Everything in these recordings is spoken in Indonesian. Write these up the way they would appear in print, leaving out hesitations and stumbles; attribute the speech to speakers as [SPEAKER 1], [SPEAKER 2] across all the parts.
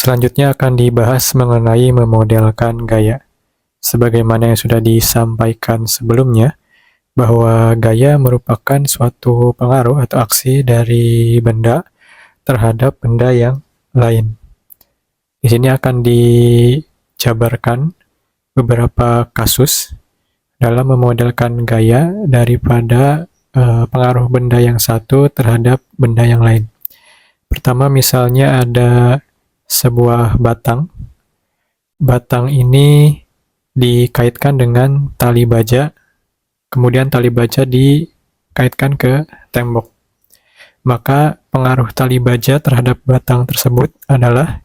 [SPEAKER 1] Selanjutnya akan dibahas mengenai memodelkan gaya. Sebagaimana yang sudah disampaikan sebelumnya, bahwa gaya merupakan suatu pengaruh atau aksi dari benda terhadap benda yang lain. Di sini akan dijabarkan beberapa kasus dalam memodelkan gaya daripada pengaruh benda yang satu terhadap benda yang lain. Pertama, misalnya ada sebuah batang. Batang ini dikaitkan dengan tali baja, kemudian tali baja dikaitkan ke tembok. Maka pengaruh tali baja terhadap batang tersebut adalah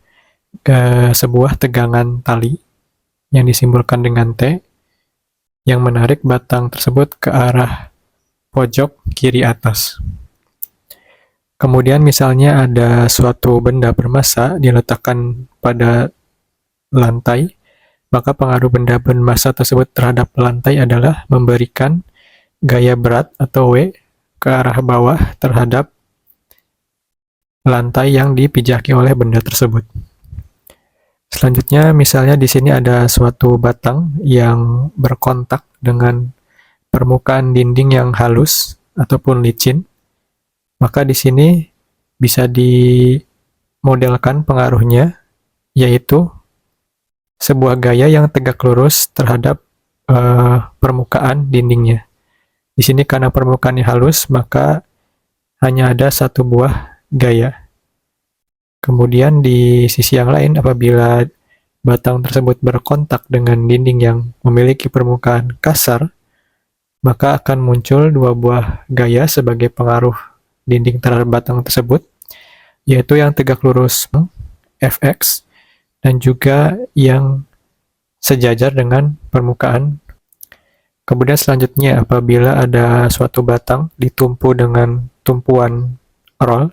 [SPEAKER 1] sebuah tegangan tali yang disimbolkan dengan T yang menarik batang tersebut ke arah pojok kiri atas. Kemudian misalnya ada suatu benda bermassa diletakkan pada lantai, maka pengaruh benda bermassa tersebut terhadap lantai adalah memberikan gaya berat atau W ke arah bawah terhadap lantai yang dipijaki oleh benda tersebut. Selanjutnya, misalnya di sini ada suatu batang yang berkontak dengan permukaan dinding yang halus ataupun licin, maka di sini bisa dimodelkan pengaruhnya, yaitu sebuah gaya yang tegak lurus terhadap permukaan dindingnya. Di sini karena permukaannya halus, maka hanya ada satu buah gaya. Kemudian di sisi yang lain, apabila batang tersebut berkontak dengan dinding yang memiliki permukaan kasar, maka akan muncul dua buah gaya sebagai pengaruh dinding terhadap batang tersebut, yaitu yang tegak lurus Fx dan juga yang sejajar dengan permukaan. Kemudian selanjutnya, apabila ada suatu batang ditumpu dengan tumpuan roll,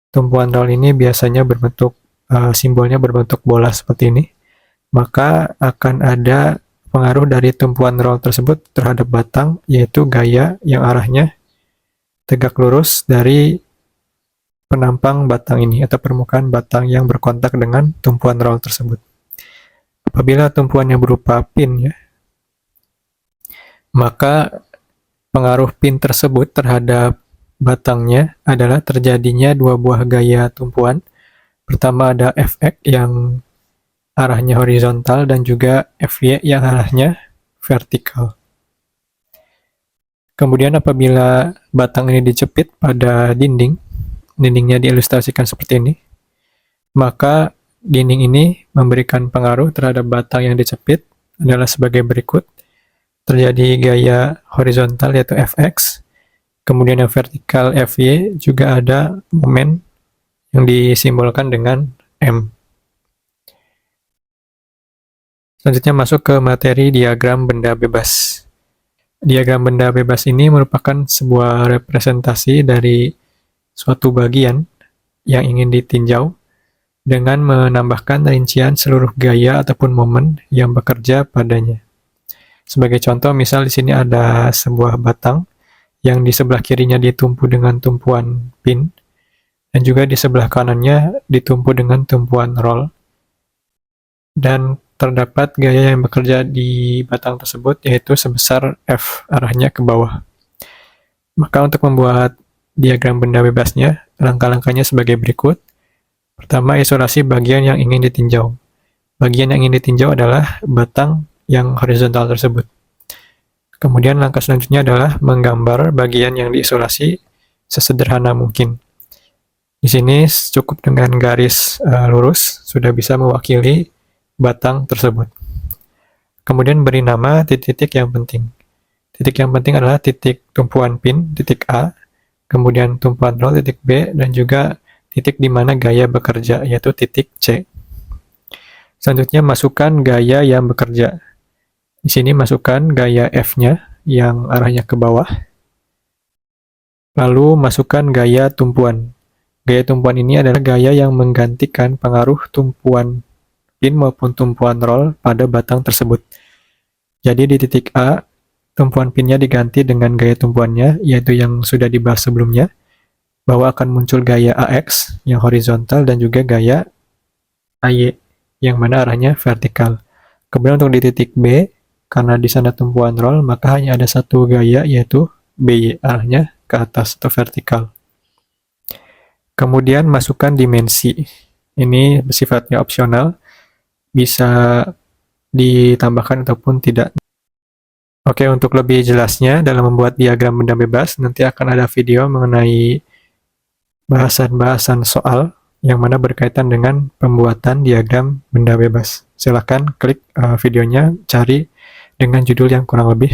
[SPEAKER 1] tumpuan roll ini biasanya berbentuk simbolnya berbentuk bola seperti ini, maka akan ada pengaruh dari tumpuan roll tersebut terhadap batang, yaitu gaya yang arahnya tegak lurus dari penampang batang ini atau permukaan batang yang berkontak dengan tumpuan roll tersebut. Apabila tumpuannya berupa pin, ya, maka pengaruh pin tersebut terhadap batangnya adalah terjadinya dua buah gaya tumpuan. Pertama ada Fx yang arahnya horizontal dan juga Fy yang arahnya vertikal. Kemudian apabila batang ini dicepit pada dindingnya diilustrasikan seperti ini, maka dinding ini memberikan pengaruh terhadap batang yang dicepit adalah sebagai berikut. Terjadi gaya horizontal yaitu Fx, kemudian yang vertikal Fy, juga ada momen yang disimbolkan dengan M. Selanjutnya masuk ke materi diagram benda bebas. Diagram benda bebas ini merupakan sebuah representasi dari suatu bagian yang ingin ditinjau dengan menambahkan rincian seluruh gaya ataupun momen yang bekerja padanya. Sebagai contoh, misal di sini ada sebuah batang yang di sebelah kirinya ditumpu dengan tumpuan pin dan juga di sebelah kanannya ditumpu dengan tumpuan roll. Dan terdapat gaya yang bekerja di batang tersebut yaitu sebesar F, arahnya ke bawah. Maka untuk membuat diagram benda bebasnya, langkah-langkahnya sebagai berikut. Pertama, isolasi bagian yang ingin ditinjau. Bagian yang ingin ditinjau adalah batang yang horizontal tersebut. Kemudian langkah selanjutnya adalah menggambar bagian yang diisolasi sesederhana mungkin. Di sini cukup dengan garis lurus sudah bisa mewakili batang tersebut. Kemudian beri nama titik-titik yang penting. Titik yang penting adalah titik tumpuan pin, titik A, kemudian tumpuan roll, titik B, dan juga titik di mana gaya bekerja, yaitu titik C. Selanjutnya masukkan gaya yang bekerja. Di sini masukkan gaya F-nya yang arahnya ke bawah. Lalu masukkan gaya tumpuan. Gaya tumpuan ini adalah gaya yang menggantikan pengaruh tumpuan pin maupun tumpuan roll pada batang tersebut. Jadi di titik A, tumpuan pinnya diganti dengan gaya tumpuannya, yaitu yang sudah dibahas sebelumnya, bahwa akan muncul gaya AX yang horizontal dan juga gaya AY, yang mana arahnya vertikal. Kemudian untuk di titik B, karena di sana tumpuan roll, maka hanya ada satu gaya, yaitu BY, arahnya ke atas atau vertikal. Kemudian masukkan dimensi. Ini sifatnya opsional, bisa ditambahkan ataupun tidak. Oke, untuk lebih jelasnya dalam membuat diagram benda bebas, nanti akan ada video mengenai bahasan-bahasan soal yang mana berkaitan dengan pembuatan diagram benda bebas. Silakan klik videonya, cari dengan judul yang kurang lebih